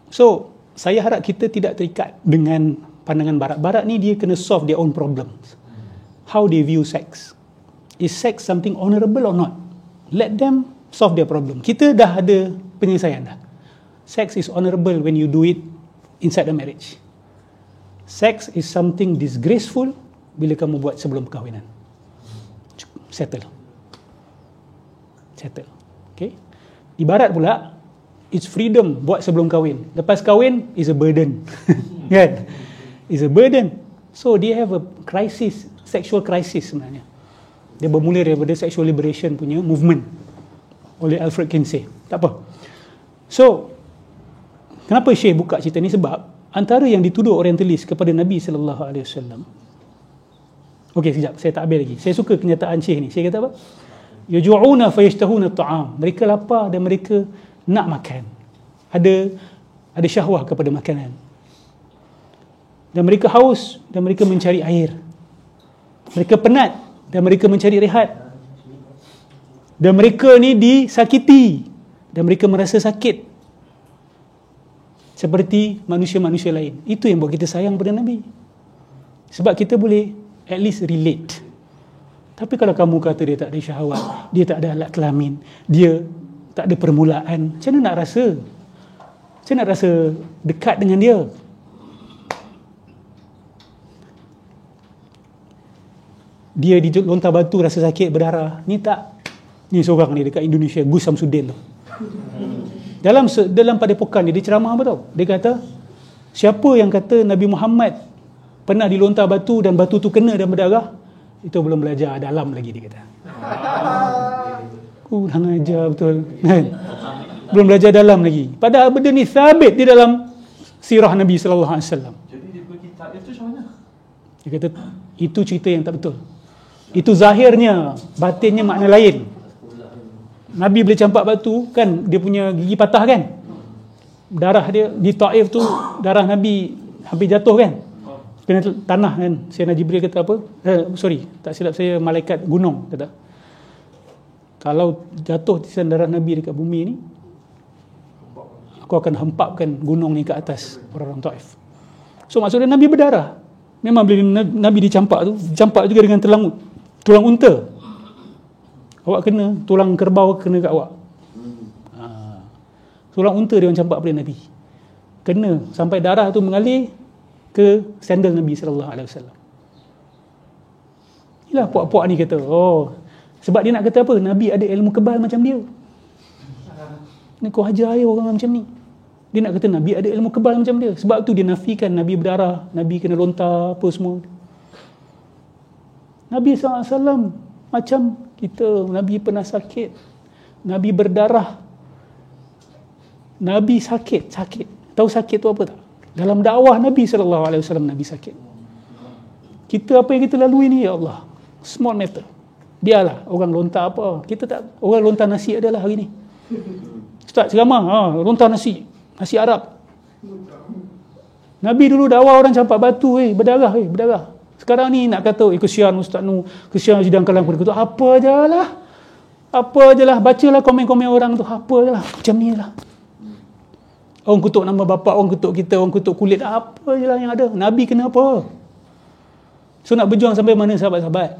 So saya harap kita tidak terikat dengan pandangan barat. Barat ni dia kena solve their own problems. How they view sex. Is sex something honourable or not? Let them solve their problem. Kita dah ada penyelesaian dah. Sex is honourable when you do it inside the marriage. Sex is something disgraceful bila kamu buat sebelum perkahwinan. Settle. Okay. Di barat pula, it's freedom buat sebelum kahwin. Lepas kahwin is a burden. Kan? Is a burden. So they have a crisis, sexual crisis sebenarnya. Dia bermula daripada sexual liberation punya movement oleh Alfred Kinsey. Tak apa. So, kenapa Syekh buka cerita ni? Sebab antara yang dituduh orientalis kepada Nabi sallallahu alaihi wasallam. Okey, sekejap, saya tak habis lagi. Saya suka kenyataan Syekh ni. Syekh kata apa? Yaju'una fayashtahuna at'am. Mereka lapar dan mereka nak makan. Ada syahwah kepada makanan. Dan mereka haus dan mereka mencari air. Mereka penat dan mereka mencari rehat. Dan mereka ni disakiti dan mereka merasa sakit seperti manusia-manusia lain. Itu yang buat kita sayang pada Nabi. Sebab kita boleh at least relate. Tapi kalau kamu kata dia tak ada syahwat, dia tak ada alat kelamin, dia tak ada permulaan, macam mana nak rasa? Macam mana nak rasa dekat dengan dia? Dia dilontar batu rasa sakit berdarah. Ni tak. Ni seorang ni dekat Indonesia, Gus Samsudin tu. Dalam padepokan dia ceramah apa tau? Dia kata, siapa yang kata Nabi Muhammad pernah dilontar batu dan batu tu kena dan berdarah, itu belum belajar dalam lagi, dia kata. Kurang ajar betul. Belum belajar dalam lagi. Padahal benda ni sabit di dalam sirah Nabi sallallahu alaihi wasallam. Jadi dia punya kitab itu macam mana? Dia kata itu cerita yang tak betul. Itu zahirnya, batinnya makna lain. Nabi boleh campak batu, kan dia punya gigi patah kan? Darah dia di Taif tu, darah Nabi hampir jatuh kan? Kena tanah kan? Sayyidina Jibril kata apa? Tak silap saya, malaikat gunung kata, kalau jatuh tisan darah Nabi dekat bumi ni, aku akan hempapkan gunung ni ke atas orang-orang Taif. So maksudnya Nabi berdarah. Memang bila Nabi dicampak juga dengan tulang unta. Awak kena, tulang kerbau kena kat awak. Tulang unta dia orang campak pada Nabi. Kena sampai darah tu mengalir ke sandal Nabi sallallahu alaihi wasallam. Inilah puak-puak ni kata, sebab dia nak kata apa? Nabi ada ilmu kebal macam dia. Ni kau ajar je orang macam ni. Dia nak kata Nabi ada ilmu kebal macam dia. Sebab tu dia nafikan Nabi berdarah, Nabi kena lontar apa semua. Nabi SAW macam kita. Nabi pernah sakit, Nabi berdarah, Nabi sakit. Tahu sakit tu apa tak? Dalam dakwah Nabi SAW, Nabi sakit. Kita apa yang kita lalui ni, ya Allah, small matter. Biarlah orang lontar apa, kita tak. Orang lontar nasi adalah hari ni. Ustaz ceramah, lontar nasi Arab. Nabi dulu dakwah orang campak batu, berdarah. Sekarang ni nak kata, kesian Ustaz Nu, kesian sidang kalang kuda. Apa je lah, bacalah komen-komen orang tu, apa je lah, macam ni lah. Orang kutuk nama bapak, orang kutuk kita, orang kutuk kulit, apa je lah yang ada. Nabi kena apa? So nak berjuang sampai mana sahabat-sahabat?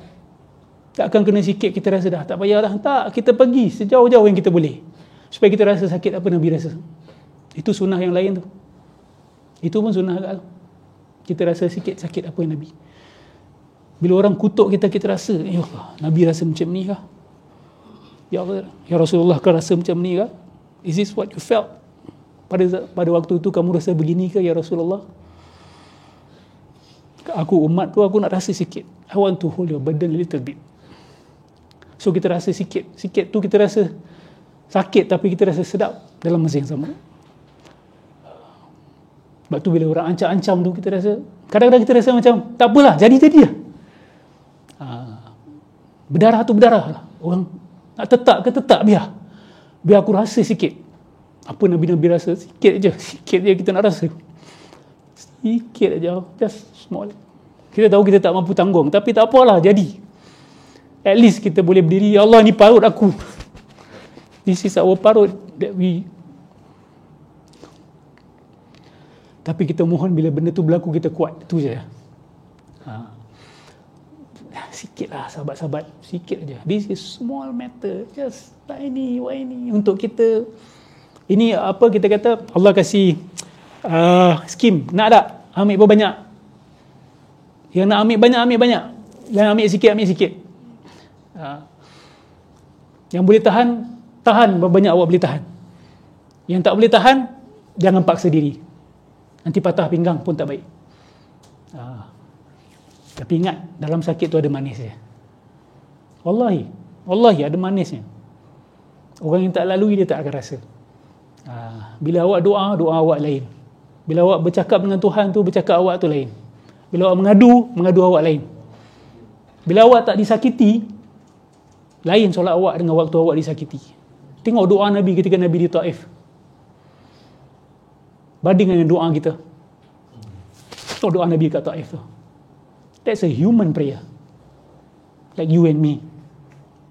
Takkan kena sikit kita rasa dah tak payah dah. Tak, kita pergi sejauh-jauh yang kita boleh, supaya kita rasa sakit apa Nabi rasa. Itu sunnah yang lain tu. Itu pun sunnah agak. Kita rasa sikit sakit apa yang Nabi. Bila orang kutuk kita, kita rasa, ya Allah, Nabi rasa macam ni kah? Ya Allah, ya Rasulullah kau rasa macam ni kah? Is this what you felt? Pada waktu itu kamu rasa begini ke ya Rasulullah? Aku umat tu, aku nak rasa sikit. I want to hold your burden a little bit. So kita rasa sikit tu kita rasa sakit, tapi kita rasa sedap dalam masa yang sama. Sebab tu bila orang ancam-ancam tu, kita rasa, kadang-kadang kita rasa macam tak apalah, jadi-jadi lah. Berdarah tu berdarah lah. Orang nak tetap ke tetap, biar aku rasa sikit. Apa Nabi-Nabi rasa? Sikit je kita nak rasa. Sikit aja, just small. Kita tahu kita tak mampu tanggung, tapi tak apalah, jadi. At least kita boleh berdiri, ya Allah, ni parut aku. This is our parut that we Tapi kita mohon bila benda tu berlaku kita kuat. Itu je. Sikit lah sahabat-sahabat, sikit aja. This is small matter, just tiny. Untuk kita, ini apa kita kata, Allah kasih skim, nak tak? Ambil banyak. Yang nak ambil banyak. Yang ambil sikit. Yang boleh tahan banyak awak boleh tahan. Yang tak boleh tahan, jangan paksa diri. Nanti patah pinggang pun tak baik. Tapi ingat, dalam sakit tu ada manisnya. Wallahi ada manisnya. Orang yang tak lalui dia tak akan rasa. Bila awak doa awak lain. Bila awak bercakap dengan Tuhan tu, bercakap awak tu lain. Bila awak mengadu awak lain. Bila awak tak disakiti, lain solat awak dengan waktu awak disakiti. Tengok doa Nabi ketika Nabi di Taif. Banding dengan doa kita. Tengok doa Nabi kat Taif tu. That's a human prayer. Like you and me.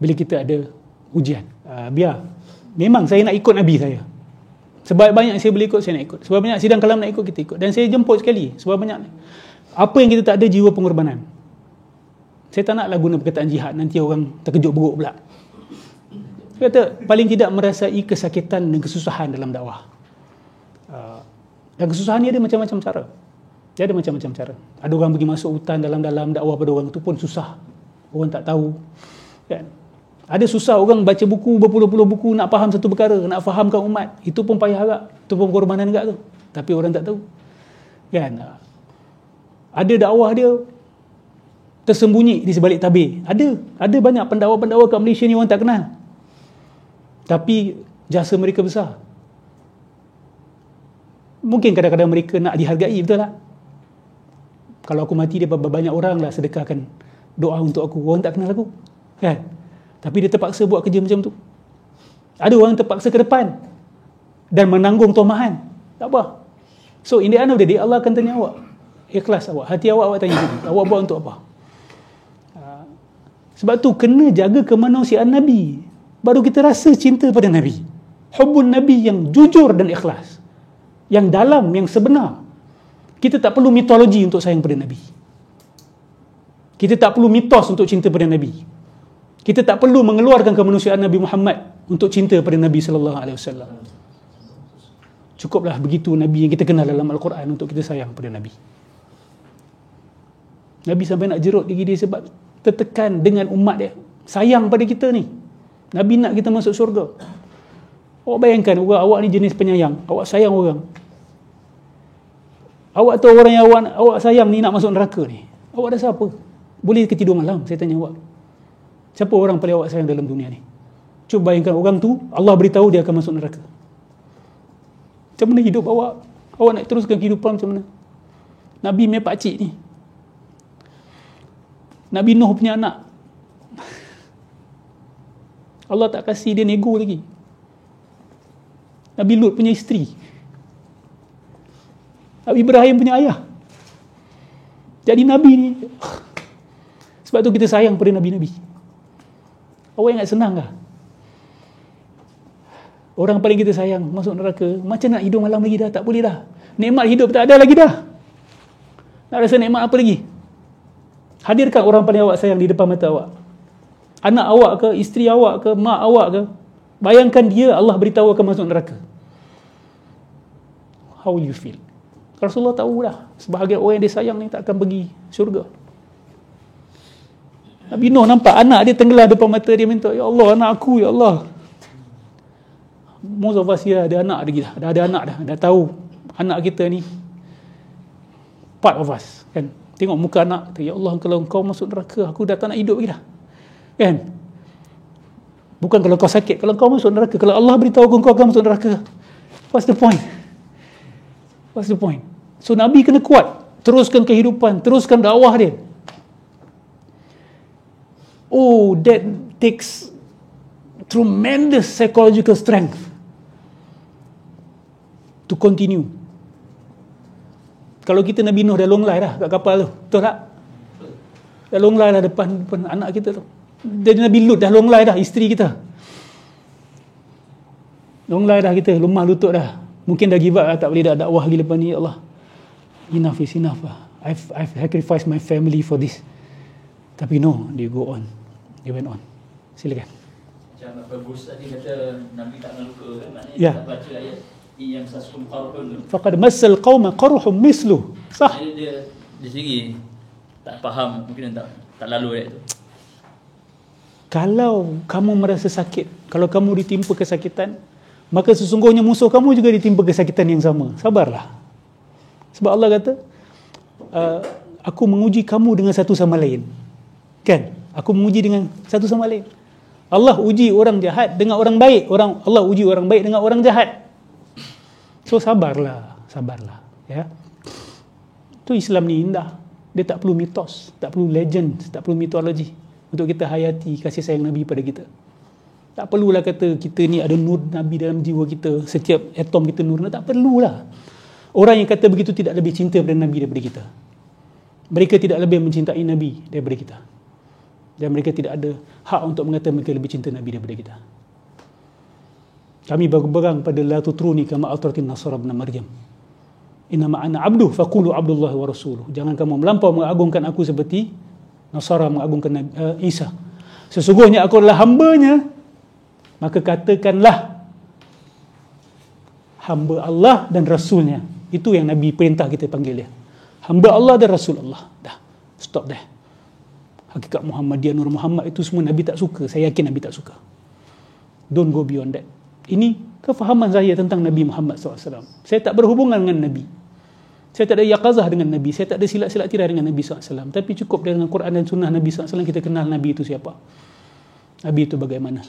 Bila kita ada ujian. Biar. Memang saya nak ikut Nabi saya. Sebab banyak saya boleh ikut, saya nak ikut. Sebab banyak sidang kalam nak ikut, kita ikut. Dan saya jemput sekali. Sebab banyak. Apa yang kita tak ada, jiwa pengorbanan. Saya tak naklah guna perkataan jihad. Nanti orang terkejut beruk pula. Saya kata, paling tidak merasai kesakitan dan kesusahan dalam dakwah. Dan kesusahan ni ada macam-macam cara. Dia ada macam-macam cara. Ada orang pergi masuk hutan dalam-dalam dakwah pada orang tu pun susah. Orang tak tahu. Kan? Ada susah orang baca buku, berpuluh-puluh buku nak faham satu perkara, nak fahamkan umat. Itu pun payah agak. Itu pun pengorbanan agak tu. Tapi orang tak tahu. Kan? Ada dakwah dia tersembunyi di sebalik tabir. Ada banyak pendakwa-pendakwa kat Malaysia ni orang tak kenal. Tapi jasa mereka besar. Mungkin kadang-kadang mereka nak dihargai, betul tak? Kalau aku mati, dia banyak orang lah sedekahkan doa untuk aku. Orang tak kenal aku. Kan? Tapi dia terpaksa buat kerja macam tu. Ada orang terpaksa ke depan dan menanggung tomahan. Tak apa. So in the end of the day, Allah akan tanya awak. Ikhlas awak. Hati awak tanya diri. Awak buat untuk apa? Sebab tu kena jaga kemanusiaan Nabi. Baru kita rasa cinta pada Nabi. Hubbun Nabi yang jujur dan ikhlas. Yang dalam, yang sebenar. Kita tak perlu mitologi untuk sayang pada Nabi. Kita tak perlu mitos untuk cinta pada Nabi. Kita tak perlu mengeluarkan kemanusiaan Nabi Muhammad untuk cinta pada Nabi sallallahu alaihi wasallam. Cukuplah begitu Nabi yang kita kenal dalam Al-Quran untuk kita sayang pada Nabi. Nabi sampai nak jerut diri dia sebab tertekan dengan umat dia. Sayang pada kita ni. Nabi nak kita masuk syurga. Awak bayangkan, awak ni jenis penyayang. Awak sayang orang. Awak tahu orang yang awak sayang ni nak masuk neraka ni. Awak dah siapa? Boleh ke tidur malam? Saya tanya awak. Siapa orang paling awak sayang dalam dunia ni? Cuba bayangkan orang tu, Allah beritahu dia akan masuk neraka. Macam mana hidup awak? Awak nak teruskan kehidupan macam mana? Nabi punya pakcik ni. Nabi Nuh punya anak. Allah tak kasih dia nego lagi. Nabi Lut punya isteri. Nabi Ibrahim punya ayah. Jadi Nabi ni. Sebab tu kita sayang pada Nabi-Nabi. Awak ingat senang kah? Orang paling kita sayang masuk neraka. Macam nak hidup malam lagi dah? Tak boleh dah. Nikmat hidup tak ada lagi dah. Nak rasa nikmat apa lagi? Hadirkan orang paling awak sayang di depan mata awak. Anak awak ke, isteri awak ke, mak awak ke. Bayangkan dia, Allah beritahu akan masuk neraka. How will you feel? Rasulullah tahu dah, sebahagian orang yang dia sayang ni tak akan pergi syurga. Nabi Nuh nampak anak dia tenggelam depan mata dia, minta, ya Allah, anak aku, ya Allah. Most of us here ada anak lagi dah. Dah ada anak dah. Dah tahu anak kita ni part of us. Kan? Tengok muka anak tu, ya Allah, kalau kau masuk neraka, aku dah tak nak hidup lagi dah. Kan? Bukan kalau kau sakit, kalau kau masuk neraka, kalau Allah beritahu kau akan masuk neraka, what's the point? What's the point? So Nabi kena kuat, teruskan kehidupan, teruskan dakwah dia. Oh, that takes tremendous psychological strength to continue. Kalau kita Nabi Nuh dah long lie dah kat kapal tu, betul tak? Dah long lie dah depan anak kita tu. Jadi Nabi Lut dah long lie dah isteri kita. Long lie dah kita, lemah lutut dah. Mungkin dah give up dah, tak boleh dah dakwah lagi lepas ni, ya Allah. enough is enough lah. I've sacrificed my family for this. Tapi no, they go on. They went on. Silakan. Macam bagus tadi kata Nabi tak nak luka kan, maknanya Ya. tak baca ayat yang saskum qarhun tu. Faqad massal qauma qarhum mislu. Sah. Dia sendiri tak faham, mungkin tak lalu ayat tu. Kalau kamu merasa sakit, kalau kamu ditimpa kesakitan, maka sesungguhnya musuh kamu juga ditimpa kesakitan yang sama. Sabarlah. Sebab Allah kata, aku menguji kamu dengan satu sama lain. Kan? Aku menguji dengan satu sama lain. Allah uji orang jahat dengan orang baik. Allah uji orang baik dengan orang jahat. So sabarlah. Ya. Tu Islam ni indah. Dia tak perlu mitos, tak perlu legend, tak perlu mitologi untuk kita hayati kasih sayang Nabi pada kita. Tak perlulah kata kita ni ada nur Nabi dalam jiwa kita, setiap atom kita nur. Tak perlulah. Orang yang kata begitu tidak lebih cinta pada Nabi daripada kita. Mereka tidak lebih mencintai Nabi daripada kita. Dan mereka tidak ada hak untuk mengatakan mereka lebih cinta Nabi daripada kita. Kami berpegang pada la tutruni kama atratin nasara ibn Maryam. Innama ana abdu faqulu abdullah wa rasuluh. Jangan kamu melampau mengagungkan aku seperti Nasara mengagungkan Isa. Sesungguhnya aku adalah hambanya, maka katakanlah hamba Allah dan Rasulnya. Itu yang Nabi perintah kita panggil dia. Hamba Allah dan Rasul Allah. Dah, stop dah. Hakikat Muhammadiyah, Nur Muhammad itu semua Nabi tak suka. Saya yakin Nabi tak suka. Don't go beyond that. Ini kefahaman saya tentang Nabi Muhammad SAW. Saya tak berhubungan dengan Nabi. Saya tak ada yaqazah dengan Nabi. Saya tak ada silat-silat tirai dengan Nabi SAW. Tapi cukup dengan Quran dan Sunnah Nabi SAW kita kenal Nabi itu siapa. Nabi itu bagaimana.